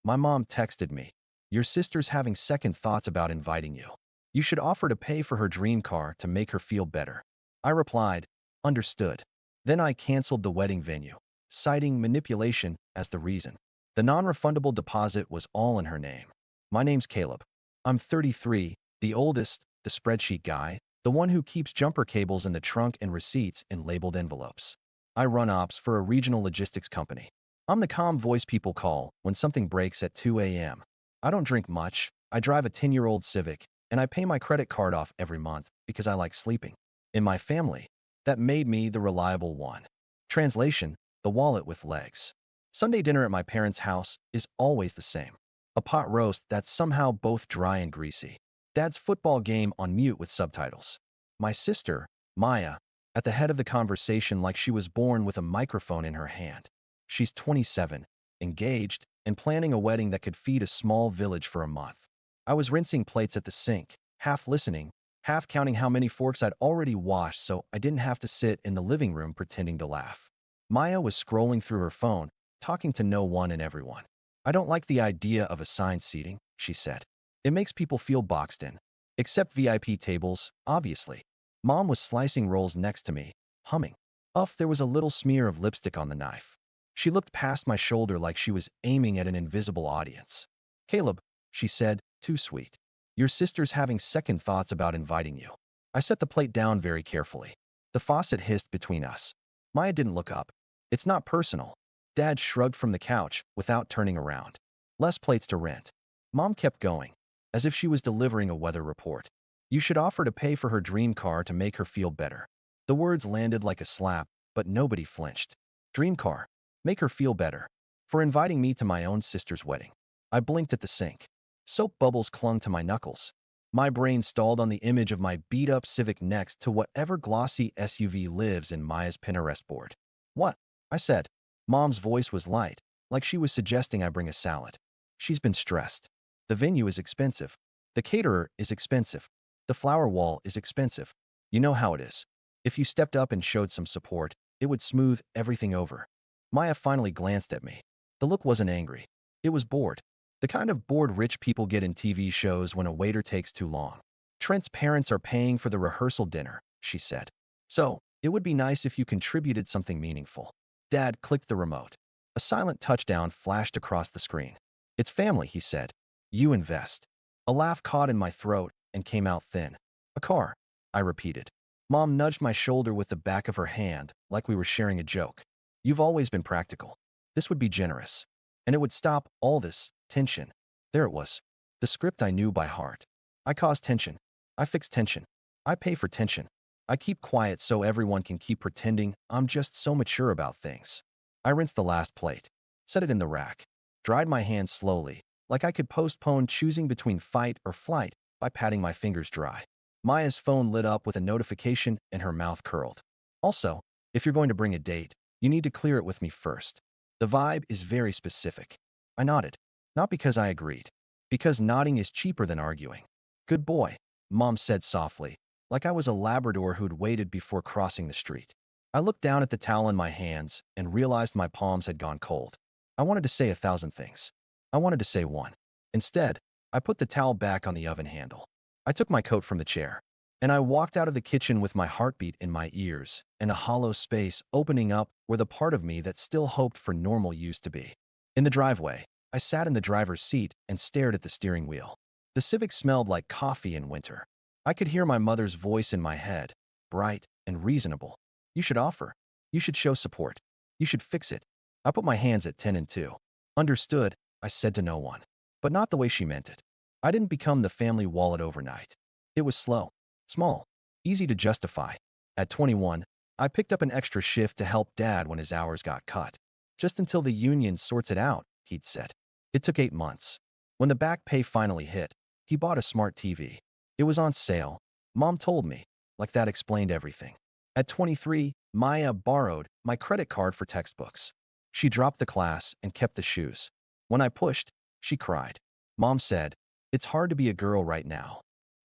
My mom texted me, "Your sister's having second thoughts about inviting you. You should offer to pay for her dream car to make her feel better." I replied, "Understood." Then I canceled the wedding venue, citing manipulation as the reason. The non-refundable deposit was all in her name. My name's Caleb. I'm 33, the oldest, the spreadsheet guy, the one who keeps jumper cables in the trunk and receipts in labeled envelopes. I run ops for a regional logistics company. I'm the calm voice people call when something breaks at 2 a.m. I don't drink much, I drive a 10-year-old Civic, and I pay my credit card off every month because I like sleeping. In my family, that made me the reliable one. Translation: the wallet with legs. Sunday dinner at my parents' house is always the same. A pot roast that's somehow both dry and greasy. Dad's football game on mute with subtitles. My sister, Maya, at the head of the conversation like she was born with a microphone in her hand. She's 27, engaged, and planning a wedding that could feed a small village for a month. I was rinsing plates at the sink, half listening, half counting how many forks I'd already washed so I didn't have to sit in the living room pretending to laugh. Maya was scrolling through her phone, talking to no one and everyone. "I don't like the idea of assigned seating," she said. "It makes people feel boxed in. Except VIP tables, obviously." Mom was slicing rolls next to me, humming. There was a little smear of lipstick on the knife. She looked past my shoulder like she was aiming at an invisible audience. "Caleb," she said, "too sweet. Your sister's having second thoughts about inviting you." I set the plate down very carefully. The faucet hissed between us. Maya didn't look up. "It's not personal." Dad shrugged from the couch without turning around. "Less plates to rent." Mom kept going, as if she was delivering a weather report. "You should offer to pay for her dream car to make her feel better." The words landed like a slap, but nobody flinched. Dream car. Make her feel better. For inviting me to my own sister's wedding. I blinked at the sink. Soap bubbles clung to my knuckles. My brain stalled on the image of my beat-up Civic next to whatever glossy SUV lives in Maya's Pinterest board. "What?" I said. Mom's voice was light, like she was suggesting I bring a salad. "She's been stressed. The venue is expensive. The caterer is expensive. The flower wall is expensive. You know how it is. If you stepped up and showed some support, it would smooth everything over." Maya finally glanced at me. The look wasn't angry. It was bored. The kind of bored rich people get in TV shows when a waiter takes too long. "Trent's parents are paying for the rehearsal dinner," she said. "So, it would be nice if you contributed something meaningful." Dad clicked the remote. A silent touchdown flashed across the screen. "It's family," he said. "You invest." A laugh caught in my throat and came out thin. "A car," I repeated. Mom nudged my shoulder with the back of her hand, like we were sharing a joke. "You've always been practical. This would be generous. And it would stop all this tension." There it was. The script I knew by heart. I cause tension. I fix tension. I pay for tension. I keep quiet so everyone can keep pretending I'm just so mature about things. I rinsed the last plate, set it in the rack, dried my hands slowly, like I could postpone choosing between fight or flight by patting my fingers dry. Maya's phone lit up with a notification and her mouth curled. "Also, if you're going to bring a date, you need to clear it with me first. The vibe is very specific." I nodded, not because I agreed, because nodding is cheaper than arguing. "Good boy," Mom said softly, like I was a Labrador who'd waited before crossing the street. I looked down at the towel in my hands and realized my palms had gone cold. I wanted to say 1,000 things. I wanted to say one. Instead, I put the towel back on the oven handle. I took my coat from the chair, and I walked out of the kitchen with my heartbeat in my ears and a hollow space opening up where the part of me that still hoped for normal used to be. In the driveway, I sat in the driver's seat and stared at the steering wheel. The Civic smelled like coffee in winter. I could hear my mother's voice in my head, bright and reasonable. "You should offer. You should show support. You should fix it." I put my hands at 10 and 2. "Understood," I said to no one. But not the way she meant it. I didn't become the family wallet overnight. It was slow, small, easy to justify. At 21, I picked up an extra shift to help Dad when his hours got cut. "Just until the union sorts it out," he'd said. It took 8 months. When the back pay finally hit, he bought a smart TV. It was on sale. Mom told me, like that explained everything. At 23, Maya borrowed my credit card for textbooks. She dropped the class and kept the shoes. When I pushed, she cried. Mom said, "It's hard to be a girl right now."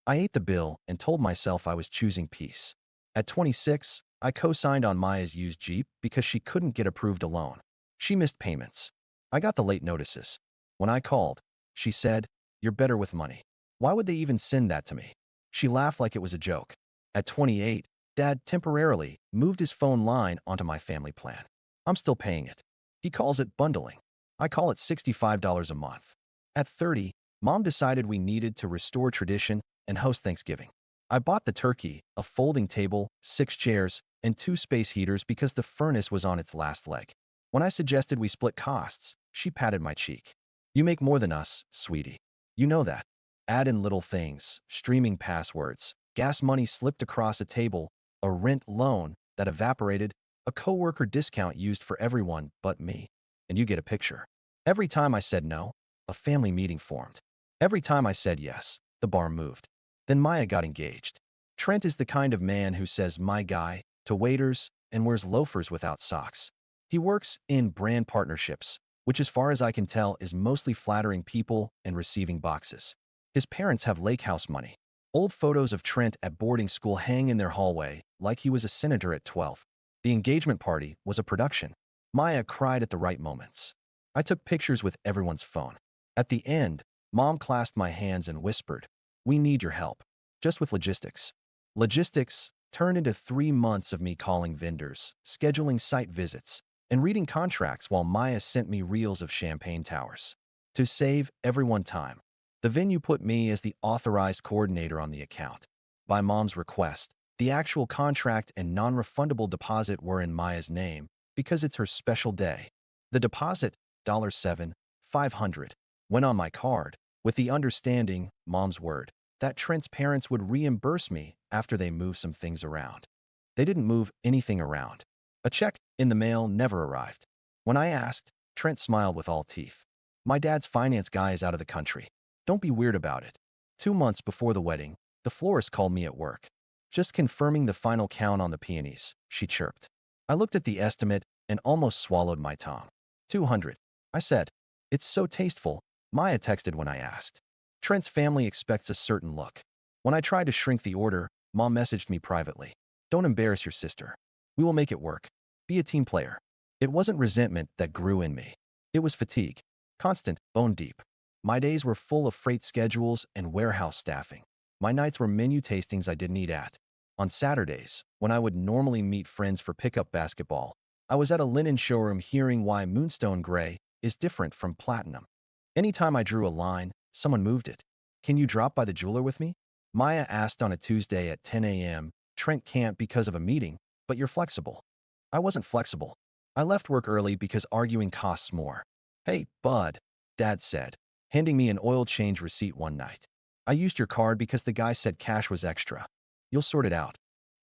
I ate the bill and told myself I was choosing peace. At 26, I co-signed on Maya's used Jeep because she couldn't get approved a loan. She missed payments. I got the late notices. When I called, she said, "You're better with money. Why would they even send that to me?" She laughed like it was a joke. At 28, Dad temporarily moved his phone line onto my family plan. I'm still paying it. He calls it bundling. I call it $65 a month. At 30, Mom decided we needed to restore tradition and host Thanksgiving. I bought the turkey, a folding table, 6 chairs, and 2 space heaters because the furnace was on its last leg. When I suggested we split costs, she patted my cheek. "You make more than us, sweetie. You know that." Add in little things, streaming passwords, gas money slipped across a table, a rent loan that evaporated, a coworker discount used for everyone but me, and you get a picture. Every time I said no, a family meeting formed. Every time I said yes, the bar moved. Then Maya got engaged. Trent is the kind of man who says "my guy" to waiters and wears loafers without socks. He works in brand partnerships, which as far as I can tell is mostly flattering people and receiving boxes. His parents have lake house money. Old photos of Trent at boarding school hang in their hallway like he was a senator at 12. The engagement party was a production. Maya cried at the right moments. I took pictures with everyone's phone. At the end, Mom clasped my hands and whispered, "We need your help." Just with logistics. Logistics turned into 3 months of me calling vendors, scheduling site visits, and reading contracts while Maya sent me reels of champagne towers. To save everyone time, the venue put me as the authorized coordinator on the account. By Mom's request, the actual contract and non-refundable deposit were in Maya's name because it's her special day. The deposit, $7,500, went on my card, with the understanding, Mom's word, that Trent's parents would reimburse me after they moved some things around. They didn't move anything around. A check in the mail never arrived. When I asked, Trent smiled with all teeth. "My dad's finance guy is out of the country. Don't be weird about it." 2 months before the wedding, the florist called me at work. "Just confirming the final count on the peonies," she chirped. I looked at the estimate and almost swallowed my tongue. 200. I said. "It's so tasteful," Maya texted when I asked. Trent's family expects a certain look. When I tried to shrink the order, Mom messaged me privately. "Don't embarrass your sister. We will make it work. Be a team player." It wasn't resentment that grew in me. It was fatigue. Constant, bone deep. My days were full of freight schedules and warehouse staffing. My nights were menu tastings I didn't eat at. On Saturdays, when I would normally meet friends for pickup basketball, I was at a linen showroom hearing why moonstone gray is different from platinum. Anytime I drew a line, someone moved it. "Can you drop by the jeweler with me?" Maya asked on a Tuesday at 10 a.m. "Trent can't because of a meeting, but you're flexible." I wasn't flexible. I left work early because arguing costs more. "Hey, bud," Dad said, handing me an oil change receipt one night. "I used your card because the guy said cash was extra. You'll sort it out."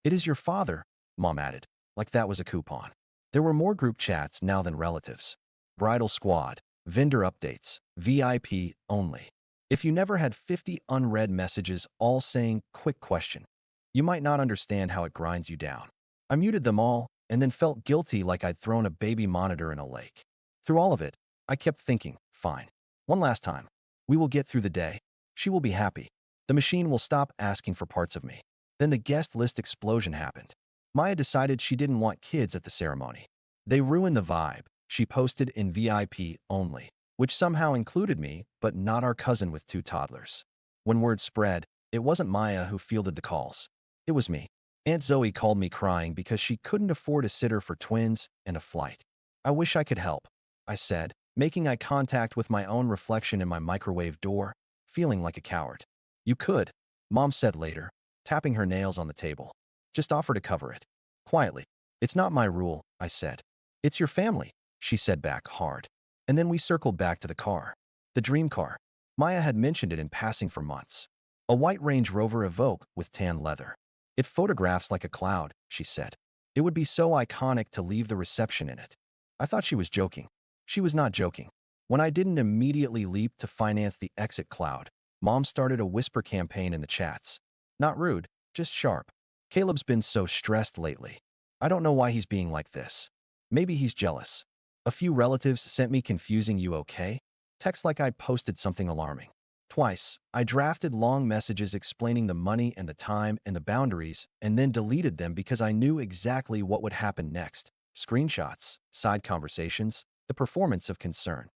"It is your father," Mom added, like that was a coupon. There were more group chats now than relatives. Bridal squad, vendor updates, VIP only. If you never had 50 unread messages all saying "quick question," you might not understand how it grinds you down. I muted them all and then felt guilty like I'd thrown a baby monitor in a lake. Through all of it, I kept thinking, fine. One last time. We will get through the day. She will be happy. The machine will stop asking for parts of me. Then the guest list explosion happened. Maya decided she didn't want kids at the ceremony. "They ruined the vibe," she posted in VIP only, which somehow included me, but not our cousin with 2 toddlers. When word spread, it wasn't Maya who fielded the calls. It was me. Aunt Zoe called me crying because she couldn't afford a sitter for twins and a flight. "I wish I could help," I said, making eye contact with my own reflection in my microwave door, feeling like a coward. "You could," Mom said later, tapping her nails on the table. "Just offer to cover it." Quietly. "It's not my rule," I said. "It's your family," she said back hard. And then we circled back to the car. The dream car. Maya had mentioned it in passing for months. A white Range Rover Evoque with tan leather. "It photographs like a cloud," she said. "It would be so iconic to leave the reception in it." I thought she was joking. She was not joking. When I didn't immediately leap to finance the exit cloud, Mom started a whisper campaign in the chats. Not rude, just sharp. "Caleb's been so stressed lately. I don't know why he's being like this. Maybe he's jealous." A few relatives sent me confusing "you okay?" texts like I'd posted something alarming. Twice, I drafted long messages explaining the money and the time and the boundaries and then deleted them because I knew exactly what would happen next. Screenshots, side conversations, the performance of concern.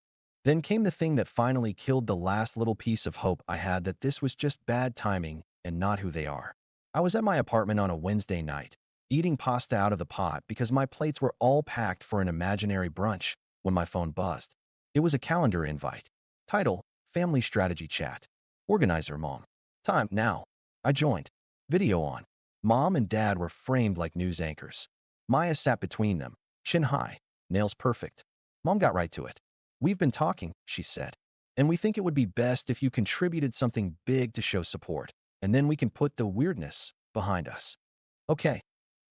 Then came the thing that finally killed the last little piece of hope I had that this was just bad timing and not who they are. I was at my apartment on a Wednesday night, eating pasta out of the pot because my plates were all packed for an imaginary brunch when my phone buzzed. It was a calendar invite. Title, Family Strategy Chat. Organizer Mom. Time, now. I joined. Video on. Mom and Dad were framed like news anchors. Maya sat between them, chin high, nails perfect. Mom got right to it. "We've been talking," she said, "and we think it would be best if you contributed something big to show support, and then we can put the weirdness behind us." "Okay,"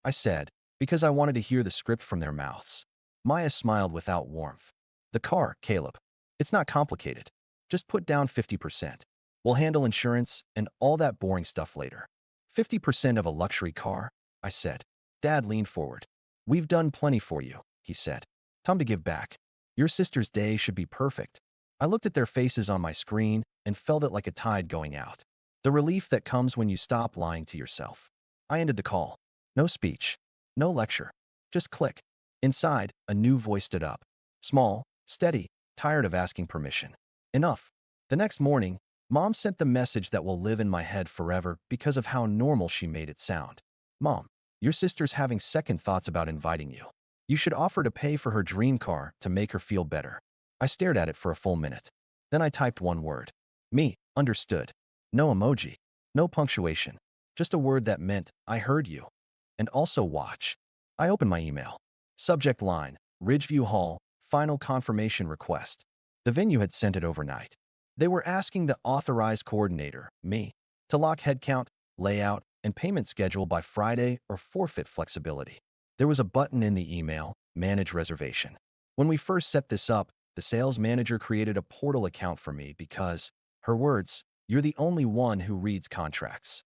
I said, because I wanted to hear the script from their mouths. Maya smiled without warmth. "The car, Caleb. It's not complicated. Just put down 50%. We'll handle insurance and all that boring stuff later." 50% of a luxury car? I said. Dad leaned forward. "We've done plenty for you," he said. "Time to give back. Your sister's day should be perfect." I looked at their faces on my screen and felt it like a tide going out. The relief that comes when you stop lying to yourself. I ended the call. No speech. No lecture. Just click. Inside, a new voice stood up. Small, steady, tired of asking permission. Enough. The next morning, Mom sent the message that will live in my head forever because of how normal she made it sound. "Mom, your sister's having second thoughts about inviting you. You should offer to pay for her dream car to make her feel better." I stared at it for a full minute. Then I typed one word. Me, understood. No emoji. No punctuation. Just a word that meant, "I heard you." And also watch. I opened my email. Subject line, Ridgeview Hall, final confirmation request. The venue had sent it overnight. They were asking the authorized coordinator, me, to lock headcount, layout, and payment schedule by Friday or forfeit flexibility. There was a button in the email, Manage Reservation. When we first set this up, the sales manager created a portal account for me because, her words, "You're the only one who reads contracts."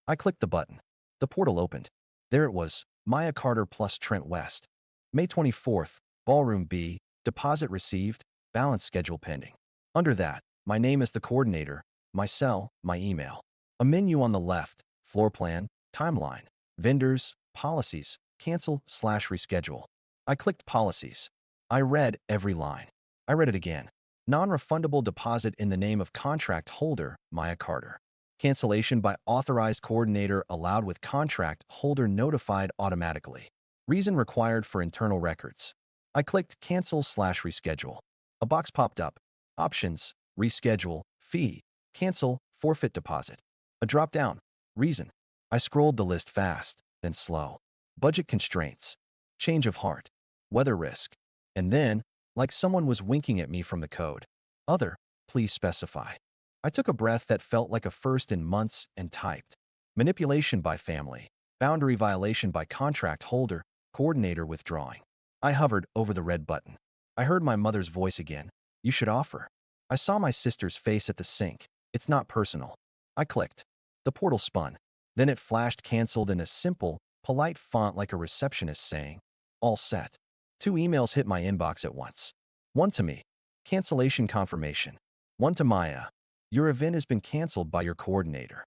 I clicked the button. The portal opened. There it was, Maya Carter plus Trent West. May 24th, Ballroom B, deposit received, balance schedule pending. Under that, my name as the coordinator, my cell, my email. A menu on the left, floor plan, timeline, vendors, policies, cancel/reschedule. I clicked policies. I read every line. I read it again. Non-refundable deposit in the name of contract holder, Maya Carter. Cancellation by authorized coordinator allowed with contract holder notified automatically. Reason required for internal records. I clicked cancel/reschedule. A box popped up. Options, reschedule, fee, cancel, forfeit deposit. A drop-down. Reason. I scrolled the list fast, then slow. Budget constraints. Change of heart. Weather risk. And then, like someone was winking at me from the code. Other, please specify. I took a breath that felt like a first in months and typed. Manipulation by family. Boundary violation by contract holder, coordinator withdrawing. I hovered over the red button. I heard my mother's voice again. "You should offer." I saw my sister's face at the sink. "It's not personal." I clicked. The portal spun. Then it flashed canceled in a simple, polite font like a receptionist saying, "All set." Two emails hit my inbox at once. One to me, cancellation confirmation. One to Maya, "Your event has been canceled by your coordinator."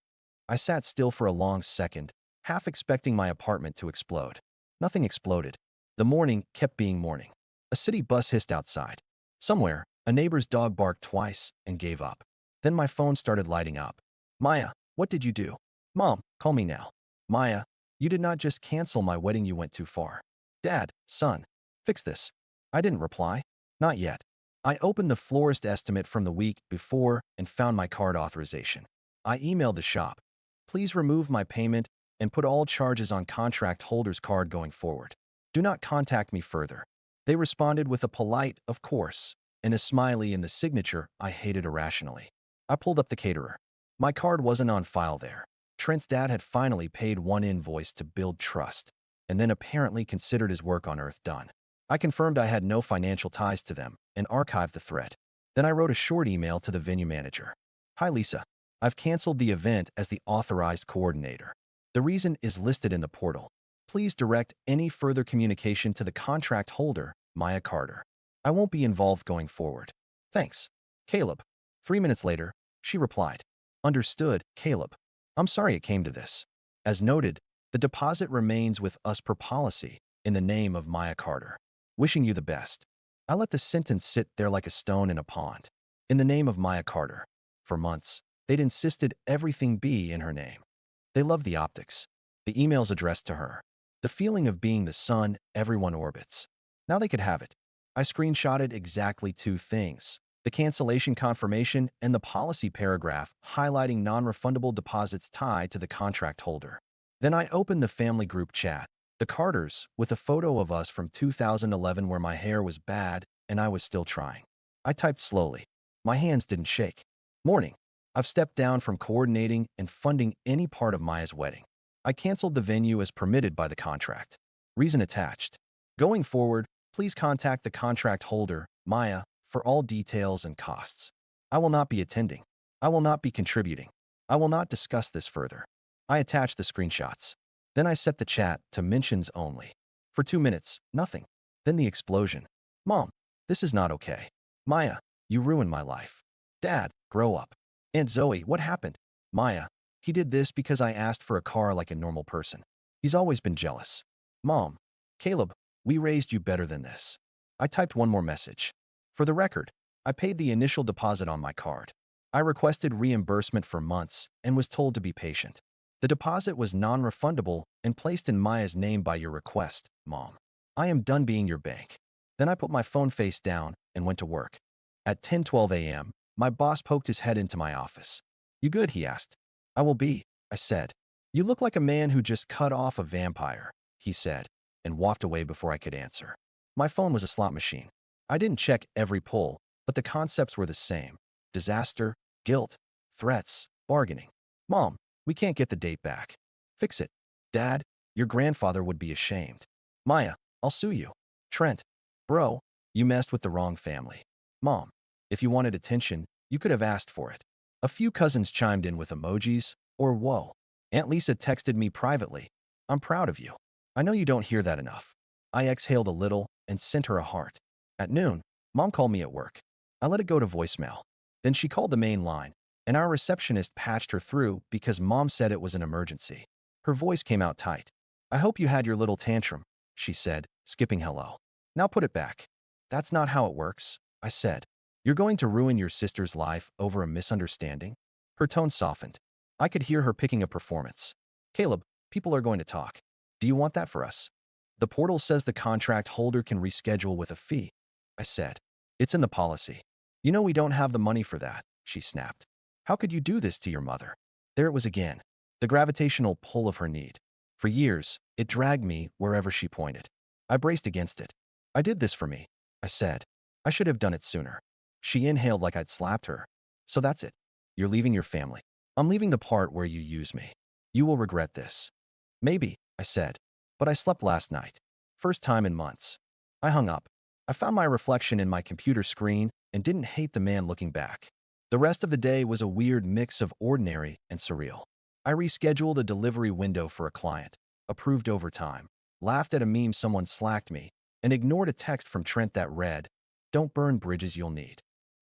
I sat still for a long second, half expecting my apartment to explode. Nothing exploded. The morning kept being morning. A city bus hissed outside. Somewhere, a neighbor's dog barked twice and gave up. Then my phone started lighting up. "Maya, what did you do?" "Mom, call me now." "Maya, you did not just cancel my wedding, you went too far." "Dad, son, fix this." I didn't reply. Not yet. I opened the florist estimate from the week before and found my card authorization. I emailed the shop. "Please remove my payment and put all charges on contract holder's card going forward. Do not contact me further." They responded with a polite, "Of course," and a smiley in the signature I hated irrationally. I pulled up the caterer. My card wasn't on file there. Trent's dad had finally paid one invoice to build trust, and then apparently considered his work on Earth done. I confirmed I had no financial ties to them and archived the thread. Then I wrote a short email to the venue manager. "Hi Lisa, I've canceled the event as the authorized coordinator. The reason is listed in the portal. Please direct any further communication to the contract holder, Maya Carter. I won't be involved going forward. Thanks. Caleb." 3 minutes later, she replied. "Understood, Caleb. I'm sorry it came to this. As noted, the deposit remains with us per policy in the name of Maya Carter. Wishing you the best." I let the sentence sit there like a stone in a pond. In the name of Maya Carter. For months, they'd insisted everything be in her name. They loved the optics, the emails addressed to her, the feeling of being the sun everyone orbits. Now they could have it. I screenshotted exactly two things: the cancellation confirmation and the policy paragraph highlighting non-refundable deposits tied to the contract holder. Then I opened the family group chat, the Carters, with a photo of us from 2011 where my hair was bad and I was still trying. I typed slowly. My hands didn't shake. Morning. I've stepped down from coordinating and funding any part of Maya's wedding. I canceled the venue as permitted by the contract. Reason attached. Going forward, please contact the contract holder, Maya, for all details and costs. I will not be attending. I will not be contributing. I will not discuss this further. I attached the screenshots. Then I set the chat to mentions only. For 2 minutes, nothing. Then the explosion. Mom, this is not okay. Maya, you ruined my life. Dad, grow up. Aunt Zoe, what happened? Maya, he did this because I asked for a car like a normal person. He's always been jealous. Mom, Caleb, we raised you better than this. I typed one more message. For the record, I paid the initial deposit on my card. I requested reimbursement for months and was told to be patient. The deposit was non-refundable and placed in Maya's name by your request, Mom. I am done being your bank. Then I put my phone face down and went to work. At 10:12 a.m., my boss poked his head into my office. You good? He asked. I will be, I said. You look like a man who just cut off a vampire, he said, and walked away before I could answer. My phone was a slot machine. I didn't check every pull, but the concepts were the same. Disaster, guilt, threats, bargaining. Mom, we can't get the date back. Fix it. Dad, your grandfather would be ashamed. Maya, I'll sue you. Trent, bro, you messed with the wrong family. Mom, if you wanted attention, you could have asked for it. A few cousins chimed in with emojis, or whoa. Aunt Lisa texted me privately. I'm proud of you. I know you don't hear that enough. I exhaled a little and sent her a heart. At noon, Mom called me at work. I let it go to voicemail. Then she called the main line, and our receptionist patched her through because Mom said it was an emergency. Her voice came out tight. I hope you had your little tantrum, she said, skipping hello. Now put it back. That's not how it works, I said. You're going to ruin your sister's life over a misunderstanding? Her tone softened. I could hear her picking a performance. Caleb, people are going to talk. Do you want that for us? The portal says the contract holder can reschedule with a fee, I said. It's in the policy. You know we don't have the money for that, she snapped. How could you do this to your mother? There it was again, the gravitational pull of her need. For years, it dragged me wherever she pointed. I braced against it. I did this for me, I said. I should have done it sooner. She inhaled like I'd slapped her. So that's it. You're leaving your family. I'm leaving the part where you use me. You will regret this. Maybe, I said. But I slept last night. First time in months. I hung up. I found my reflection in my computer screen and didn't hate the man looking back. The rest of the day was a weird mix of ordinary and surreal. I rescheduled a delivery window for a client, approved overtime, laughed at a meme someone slacked me, and ignored a text from Trent that read, "Don't burn bridges you'll need."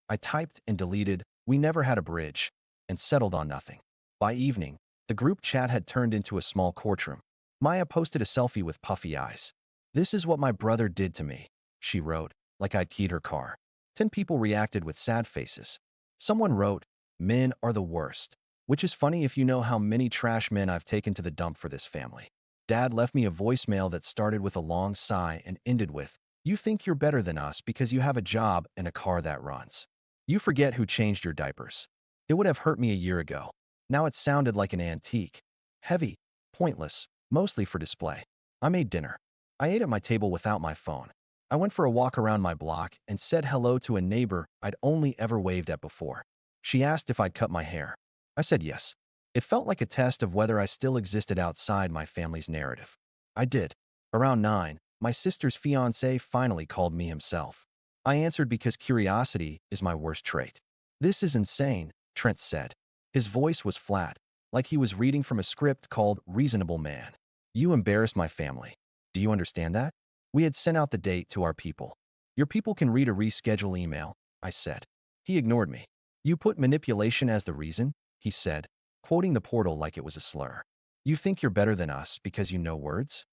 I typed and deleted, "We never had a bridge," and settled on nothing. By evening, the group chat had turned into a small courtroom. Maya posted a selfie with puffy eyes. "This is what my brother did to me," she wrote, like I'd keyed her car. 10 people reacted with sad faces. Someone wrote, "Men are the worst," which is funny if you know how many trash men I've taken to the dump for this family. Dad left me a voicemail that started with a long sigh and ended with, "You think you're better than us because you have a job and a car that runs. You forget who changed your diapers." It would have hurt me a year ago. Now it sounded like an antique. Heavy, pointless, mostly for display. I made dinner. I ate at my table without my phone. I went for a walk around my block and said hello to a neighbor I'd only ever waved at before. She asked if I'd cut my hair. I said yes. It felt like a test of whether I still existed outside my family's narrative. I did. Around 9, my sister's fiancé finally called me himself. I answered because curiosity is my worst trait. "This is insane," Trent said. His voice was flat, like he was reading from a script called Reasonable Man. "You embarrassed my family. Do you understand that?" We had sent out the date to our people. "Your people can read a reschedule email," I said. He ignored me. "You put manipulation as the reason," he said, quoting the portal like it was a slur. "You think you're better than us because you know words?"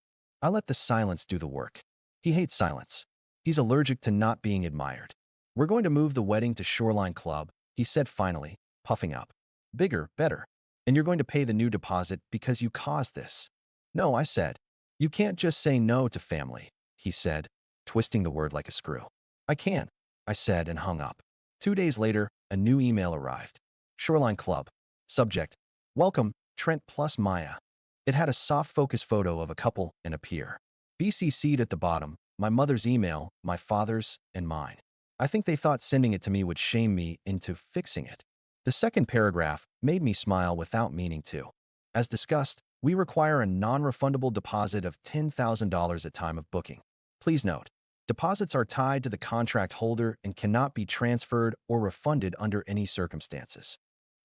I let the silence do the work. He hates silence. He's allergic to not being admired. We're going to move the wedding to Shoreline Club, he said finally, puffing up. Bigger, better. And you're going to pay the new deposit because you caused this. No, I said. You can't just say no to family, he said, twisting the word like a screw. I can, I said and hung up. 2 days later, a new email arrived. Shoreline Club. Subject. Welcome, Trent plus Maya. It had a soft focus photo of a couple and a pier. BCC'd at the bottom, my mother's email, my father's, and mine. I think they thought sending it to me would shame me into fixing it. The second paragraph made me smile without meaning to. As discussed, we require a non-refundable deposit of $10,000 at time of booking. Please note, deposits are tied to the contract holder and cannot be transferred or refunded under any circumstances.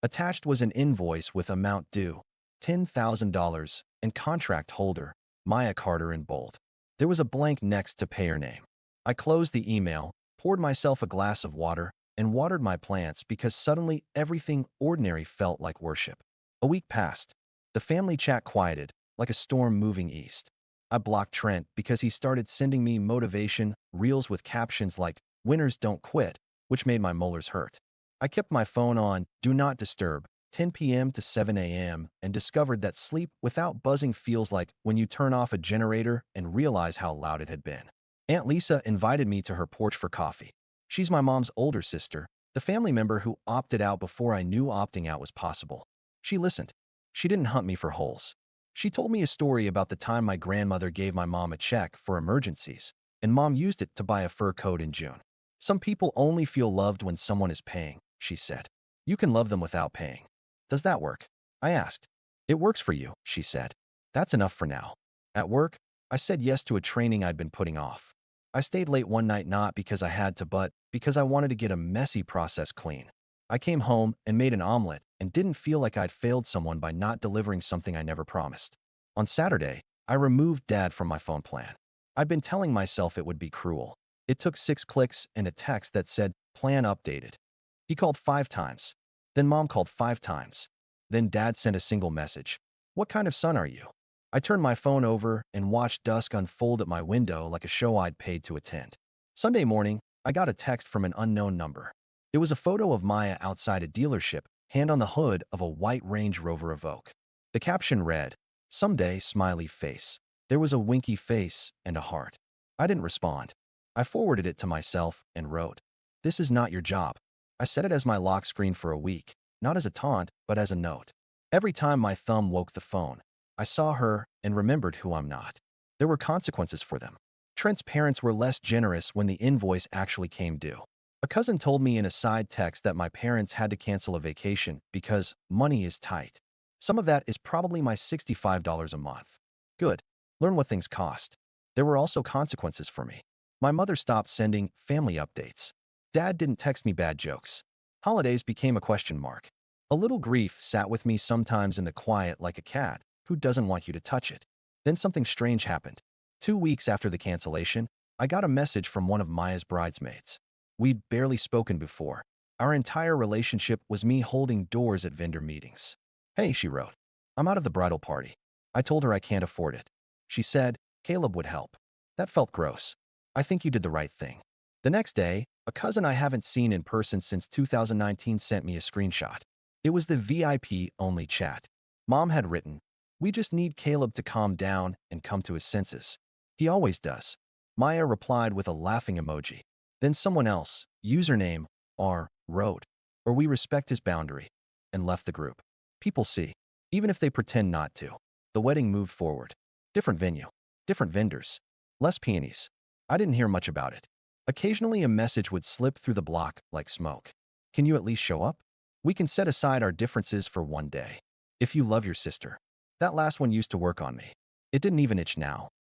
Attached was an invoice with amount due, $10,000, and contract holder, Maya Carter in bold. There was a blank next to payer name. I closed the email, poured myself a glass of water, and watered my plants because suddenly everything ordinary felt like worship. A week passed. The family chat quieted, like a storm moving east. I blocked Trent because he started sending me motivation reels with captions like, "Winners don't quit," which made my molars hurt. I kept my phone on Do Not Disturb, 10 p.m. to 7 a.m., and discovered that sleep without buzzing feels like when you turn off a generator and realize how loud it had been. Aunt Lisa invited me to her porch for coffee. She's my mom's older sister, the family member who opted out before I knew opting out was possible. She listened. She didn't hunt me for holes. She told me a story about the time my grandmother gave my mom a check for emergencies, and mom used it to buy a fur coat in June. Some people only feel loved when someone is paying, she said. You can love them without paying. Does that work? I asked. It works for you, she said. That's enough for now. At work, I said yes to a training I'd been putting off. I stayed late one night not because I had to but because I wanted to get a messy process clean. I came home and made an omelet and didn't feel like I'd failed someone by not delivering something I never promised. On Saturday, I removed Dad from my phone plan. I'd been telling myself it would be cruel. It took 6 clicks and a text that said, "Plan updated." He called 5 times. Then Mom called 5 times. Then Dad sent a single message. "What kind of son are you?" I turned my phone over and watched dusk unfold at my window like a show I'd paid to attend. Sunday morning, I got a text from an unknown number. It was a photo of Maya outside a dealership, hand on the hood of a white Range Rover Evoque. The caption read, "Someday, smiley face." There was a winky face and a heart. I didn't respond. I forwarded it to myself and wrote, "This is not your job." I set it as my lock screen for a week, not as a taunt, but as a note. Every time my thumb woke the phone, I saw her and remembered who I'm not. There were consequences for them. Trent's parents were less generous when the invoice actually came due. A cousin told me in a side text that my parents had to cancel a vacation because money is tight. Some of that is probably my $65 a month. Good. Learn what things cost. There were also consequences for me. My mother stopped sending family updates. Dad didn't text me bad jokes. Holidays became a question mark. A little grief sat with me sometimes in the quiet like a cat who doesn't want you to touch it. Then something strange happened. 2 weeks after the cancellation, I got a message from one of Maya's bridesmaids. We'd barely spoken before. Our entire relationship was me holding doors at vendor meetings. "Hey," she wrote. "I'm out of the bridal party." I told her I can't afford it. She said, "Caleb would help." That felt gross. "I think you did the right thing." The next day, a cousin I haven't seen in person since 2019 sent me a screenshot. It was the VIP-only chat. Mom had written, "We just need Caleb to calm down and come to his senses. He always does." Maya replied with a laughing emoji. Then someone else, username R, wrote, "Or we respect his boundary," and left the group. People see, even if they pretend not to. The wedding moved forward. Different venue, different vendors, less peonies. I didn't hear much about it. Occasionally a message would slip through the block like smoke. "Can you at least show up? We can set aside our differences for one day. If you love your sister." That last one used to work on me. It didn't even itch now.